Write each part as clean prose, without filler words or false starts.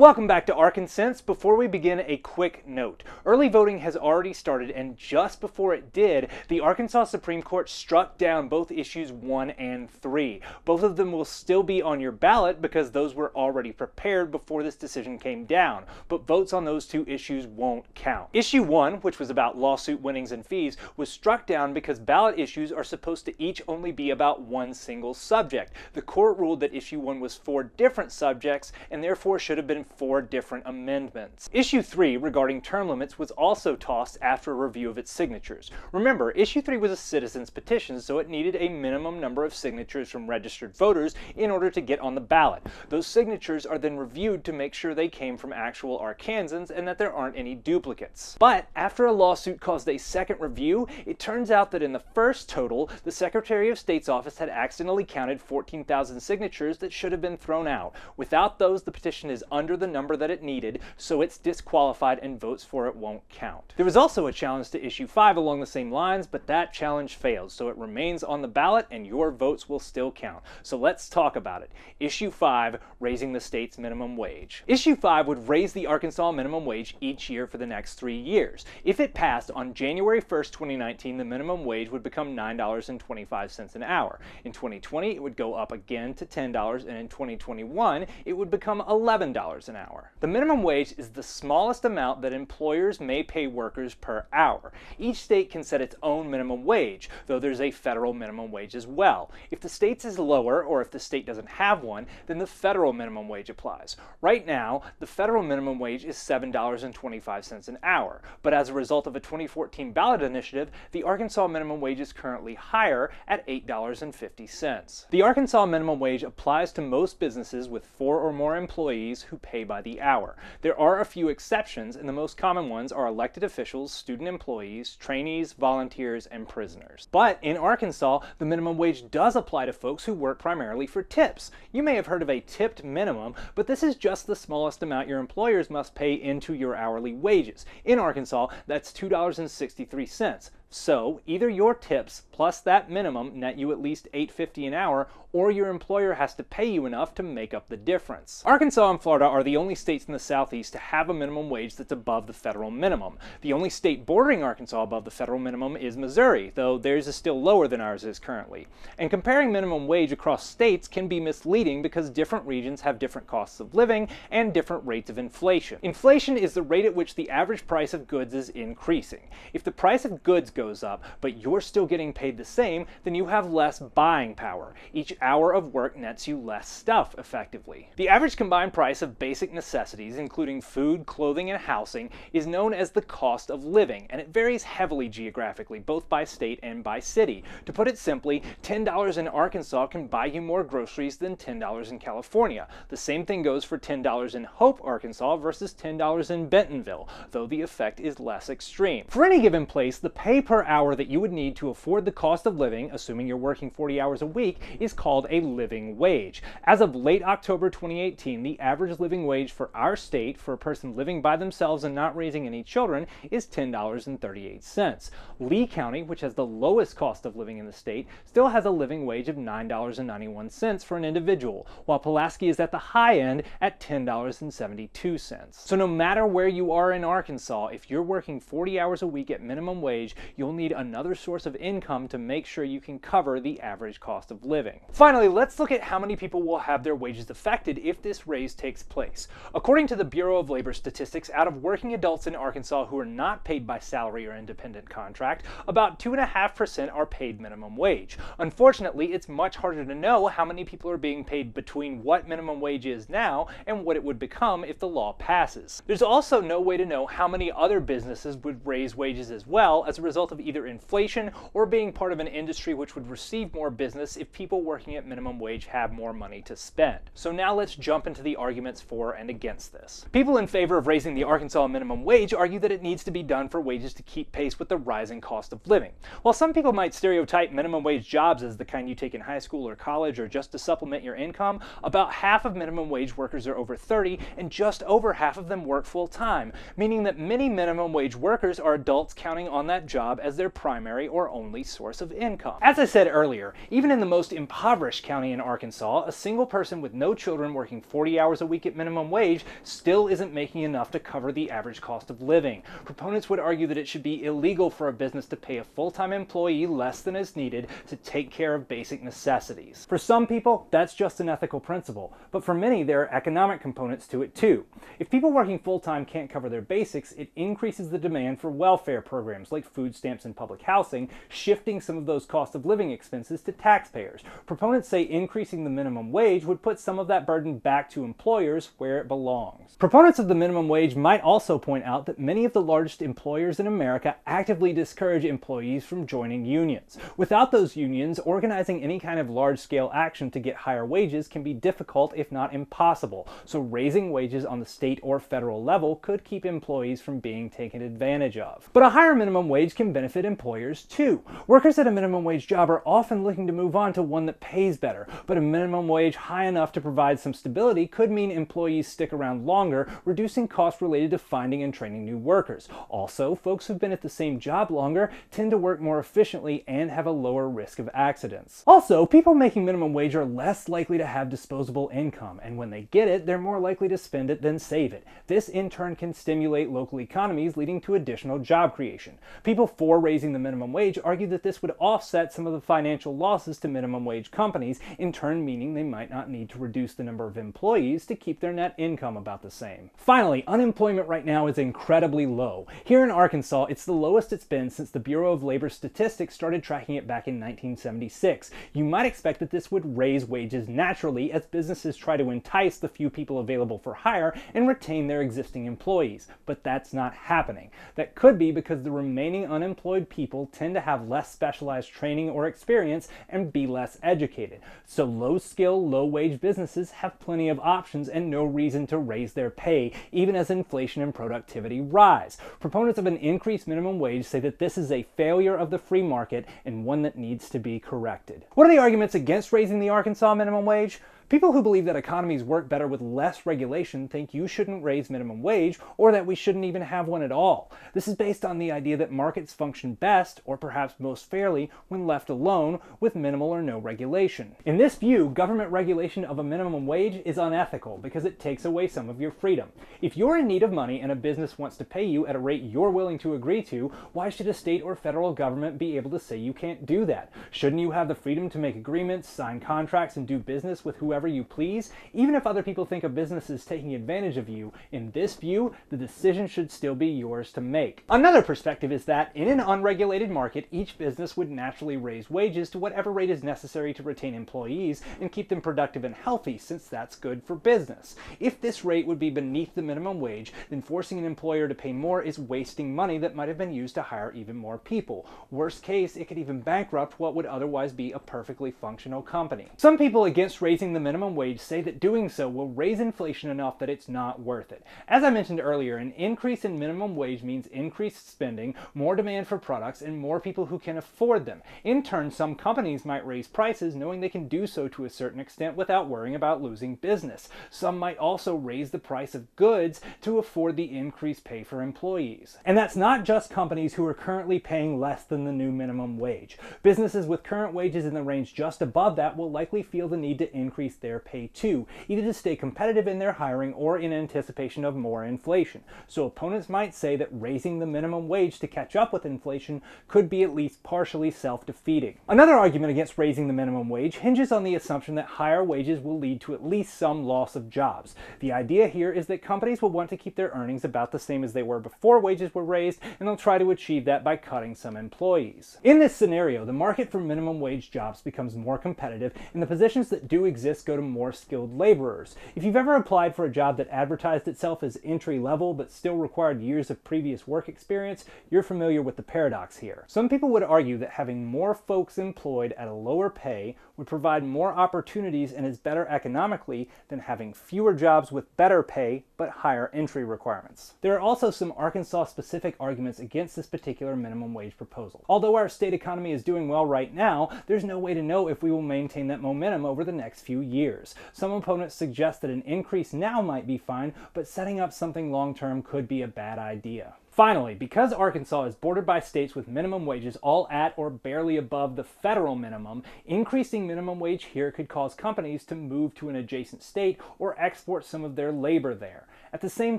Welcome back to ArkanSense. Before we begin, a quick note. Early voting has already started, and just before it did, the Arkansas Supreme Court struck down both issues 1 and 3. Both of them will still be on your ballot because those were already prepared before this decision came down, but votes on those two issues won't count. Issue 1, which was about lawsuit winnings and fees, was struck down because ballot issues are supposed to each only be about one single subject. The court ruled that issue 1 was 4 different subjects and therefore should have been 4 different amendments. Issue 3, regarding term limits, was also tossed after a review of its signatures. Remember, Issue 3 was a citizen's petition, so it needed a minimum number of signatures from registered voters in order to get on the ballot. Those signatures are then reviewed to make sure they came from actual Arkansans and that there aren't any duplicates. But after a lawsuit caused a second review, it turns out that in the first total, the Secretary of State's office had accidentally counted 14,000 signatures that should have been thrown out. Without those, the petition is under the number that it needed, so it's disqualified and votes for it won't count. There was also a challenge to Issue 5 along the same lines, but that challenge failed, so it remains on the ballot and your votes will still count. So let's talk about it. Issue 5, raising the state's minimum wage. Issue 5 would raise the Arkansas minimum wage each year for the next 3 years. If it passed on January 1st, 2019, the minimum wage would become $9.25 an hour. In 2020, it would go up again to $10, and in 2021, it would become $11 an hour. The minimum wage is the smallest amount that employers may pay workers per hour. Each state can set its own minimum wage, though there's a federal minimum wage as well. If the state's is lower, or if the state doesn't have one, then the federal minimum wage applies. Right now, the federal minimum wage is $7.25 an hour, but as a result of a 2014 ballot initiative, the Arkansas minimum wage is currently higher at $8.50. The Arkansas minimum wage applies to most businesses with 4 or more employees who pay by the hour. There are a few exceptions, and the most common ones are elected officials, student employees, trainees, volunteers, and prisoners. But in Arkansas, the minimum wage does apply to folks who work primarily for tips. You may have heard of a tipped minimum, but this is just the smallest amount your employers must pay into your hourly wages. In Arkansas, that's $2.63. So either your tips plus that minimum net you at least $8.50 an hour, or your employer has to pay you enough to make up the difference. Arkansas and Florida are the only states in the Southeast to have a minimum wage that's above the federal minimum. The only state bordering Arkansas above the federal minimum is Missouri, though theirs is still lower than ours is currently. And comparing minimum wage across states can be misleading because different regions have different costs of living and different rates of inflation. Inflation is the rate at which the average price of goods is increasing. If the price of goods goes up, but you're still getting paid the same, then you have less buying power. Each hour of work nets you less stuff, effectively. The average combined price of basic necessities, including food, clothing, and housing, is known as the cost of living, and it varies heavily geographically, both by state and by city. To put it simply, $10 in Arkansas can buy you more groceries than $10 in California. The same thing goes for $10 in Hope, Arkansas versus $10 in Bentonville, though the effect is less extreme. For any given place, the pay per hour that you would need to afford the cost of living, assuming you're working 40 hours a week, is called a living wage. As of late October 2018, the average living wage for our state for a person living by themselves and not raising any children is $10.38. Lee County, which has the lowest cost of living in the state, still has a living wage of $9.91 for an individual, while Pulaski is at the high end at $10.72. So no matter where you are in Arkansas, if you're working 40 hours a week at minimum wage, you'll need another source of income to make sure you can cover the average cost of living. Finally, let's look at how many people will have their wages affected if this raise takes place. According to the Bureau of Labor Statistics, out of working adults in Arkansas who are not paid by salary or independent contract, about 2.5% are paid minimum wage. Unfortunately, it's much harder to know how many people are being paid between what minimum wage is now and what it would become if the law passes. There's also no way to know how many other businesses would raise wages as well as a result of either inflation or being part of an industry which would receive more business if people working at minimum wage have more money to spend. So now let's jump into the arguments for and against this. People in favor of raising the Arkansas minimum wage argue that it needs to be done for wages to keep pace with the rising cost of living. While some people might stereotype minimum wage jobs as the kind you take in high school or college or just to supplement your income, about half of minimum wage workers are over 30 and just over half of them work full time, meaning that many minimum wage workers are adults counting on that job job as their primary or only source of income. As I said earlier, even in the most impoverished county in Arkansas, a single person with no children working 40 hours a week at minimum wage still isn't making enough to cover the average cost of living. Proponents would argue that it should be illegal for a business to pay a full-time employee less than is needed to take care of basic necessities. For some people, that's just an ethical principle, but for many there are economic components to it too. If people working full-time can't cover their basics, it increases the demand for welfare programs like food stamps and public housing, shifting some of those cost of living expenses to taxpayers. Proponents say increasing the minimum wage would put some of that burden back to employers where it belongs. Proponents of the minimum wage might also point out that many of the largest employers in America actively discourage employees from joining unions. Without those unions, organizing any kind of large-scale action to get higher wages can be difficult, if not impossible, so raising wages on the state or federal level could keep employees from being taken advantage of. But a higher minimum wage can benefit employers too. Workers at a minimum wage job are often looking to move on to one that pays better, but a minimum wage high enough to provide some stability could mean employees stick around longer, reducing costs related to finding and training new workers. Also, folks who've been at the same job longer tend to work more efficiently and have a lower risk of accidents. Also, people making minimum wage are less likely to have disposable income, and when they get it, they're more likely to spend it than save it. This in turn can stimulate local economies, leading to additional job creation. People for raising the minimum wage argue that this would offset some of the financial losses to minimum wage companies, in turn meaning they might not need to reduce the number of employees to keep their net income about the same. Finally, unemployment right now is incredibly low. Here in Arkansas, it's the lowest it's been since the Bureau of Labor Statistics started tracking it back in 1976. You might expect that this would raise wages naturally as businesses try to entice the few people available for hire and retain their existing employees, but that's not happening. That could be because the remaining unemployed people tend to have less specialized training or experience and be less educated. So low-skill, low-wage businesses have plenty of options and no reason to raise their pay, even as inflation and productivity rise. Proponents of an increased minimum wage say that this is a failure of the free market and one that needs to be corrected. What are the arguments against raising the Arkansas minimum wage? People who believe that economies work better with less regulation think you shouldn't raise minimum wage, or that we shouldn't even have one at all. This is based on the idea that markets function best, or perhaps most fairly, when left alone, with minimal or no regulation. In this view, government regulation of a minimum wage is unethical because it takes away some of your freedom. If you're in need of money and a business wants to pay you at a rate you're willing to agree to, why should a state or federal government be able to say you can't do that? Shouldn't you have the freedom to make agreements, sign contracts, and do business with whoever you please? Even if other people think a business is taking advantage of you, in this view, the decision should still be yours to make. Another perspective is that in an unregulated market, each business would naturally raise wages to whatever rate is necessary to retain employees and keep them productive and healthy, since that's good for business. If this rate would be beneath the minimum wage, then forcing an employer to pay more is wasting money that might have been used to hire even more people. Worst case, it could even bankrupt what would otherwise be a perfectly functional company. Some people against raising the minimum wage say that doing so will raise inflation enough that it's not worth it. As I mentioned earlier, an increase in minimum wage means increased spending, more demand for products, and more people who can afford them. In turn, some companies might raise prices knowing they can do so to a certain extent without worrying about losing business. Some might also raise the price of goods to afford the increased pay for employees. And that's not just companies who are currently paying less than the new minimum wage. Businesses with current wages in the range just above that will likely feel the need to increase their pay too, either to stay competitive in their hiring or in anticipation of more inflation. So opponents might say that raising the minimum wage to catch up with inflation could be at least partially self-defeating. Another argument against raising the minimum wage hinges on the assumption that higher wages will lead to at least some loss of jobs. The idea here is that companies will want to keep their earnings about the same as they were before wages were raised, and they'll try to achieve that by cutting some employees. In this scenario, the market for minimum wage jobs becomes more competitive, and the positions that do exist go to more skilled laborers. If you've ever applied for a job that advertised itself as entry-level but still required years of previous work experience, you're familiar with the paradox here. Some people would argue that having more folks employed at a lower pay would provide more opportunities and is better economically than having fewer jobs with better pay but higher entry requirements. There are also some Arkansas-specific arguments against this particular minimum wage proposal. Although our state economy is doing well right now, there's no way to know if we will maintain that momentum over the next few years. Some opponents suggest that an increase now might be fine, but setting up something long-term could be a bad idea. Finally, because Arkansas is bordered by states with minimum wages all at or barely above the federal minimum, increasing minimum wage here could cause companies to move to an adjacent state or export some of their labor there. At the same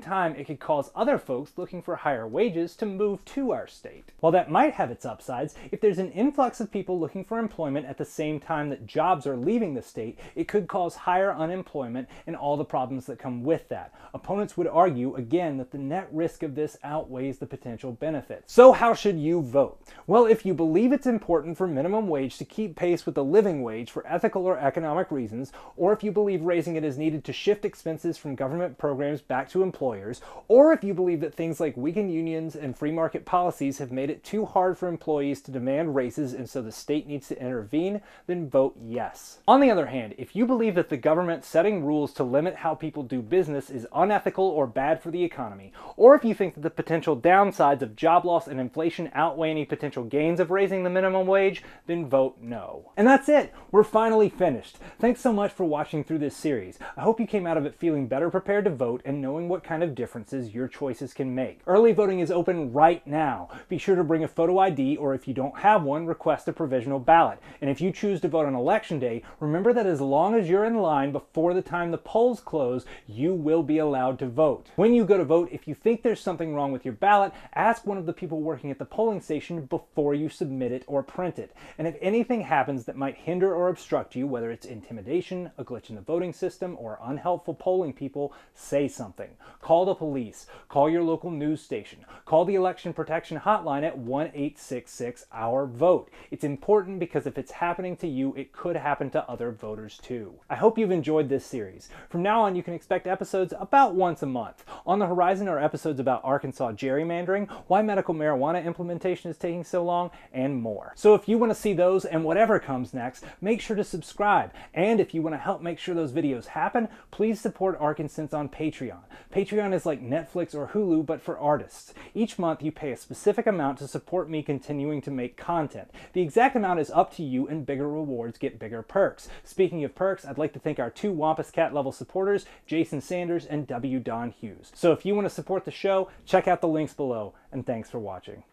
time, it could cause other folks looking for higher wages to move to our state. While that might have its upsides, if there's an influx of people looking for employment at the same time that jobs are leaving the state, it could cause higher unemployment and all the problems that come with that. Opponents would argue, again, that the net risk of this outweighs the potential benefits. So how should you vote? Well, if you believe it's important for minimum wage to keep pace with the living wage for ethical or economic reasons, or if you believe raising it is needed to shift expenses from government programs back to employers, or if you believe that things like weakened unions and free market policies have made it too hard for employees to demand raises and so the state needs to intervene, then vote yes. On the other hand, if you believe that the government setting rules to limit how people do business is unethical or bad for the economy, or if you think that the potential downsides of job loss and inflation outweigh any potential gains of raising the minimum wage, then vote no. And that's it! We're finally finished. Thanks so much for watching through this series. I hope you came out of it feeling better prepared to vote and knowing what kind of differences your choices can make. Early voting is open right now. Be sure to bring a photo ID, or if you don't have one, request a provisional ballot. And if you choose to vote on Election Day, remember that as long as you're in line before the time the polls close, you will be allowed to vote. When you go to vote, if you think there's something wrong with your ballot, ask one of the people working at the polling station before you submit it or print it. And if anything happens that might hinder or obstruct you, whether it's intimidation, a glitch in the voting system, or unhelpful polling people, say something. Call the police, call your local news station, call the election protection hotline at 1-866-OUR-VOTE. It's important because if it's happening to you, it could happen to other voters too. I hope you've enjoyed this series. From now on, you can expect episodes about once a month. On the horizon are episodes about Arkansas gerrymandering, why medical marijuana implementation is taking so long, and more. So if you want to see those and whatever comes next, make sure to subscribe. And if you want to help make sure those videos happen, please support ArkanSense on Patreon. Patreon is like Netflix or Hulu, but for artists. Each month you pay a specific amount to support me continuing to make content. The exact amount is up to you, and bigger rewards get bigger perks. Speaking of perks, I'd like to thank our 2 Wampus Cat level supporters, Jason Sanders and W. Don Hughes. So if you want to support the show, check out the links below, and thanks for watching.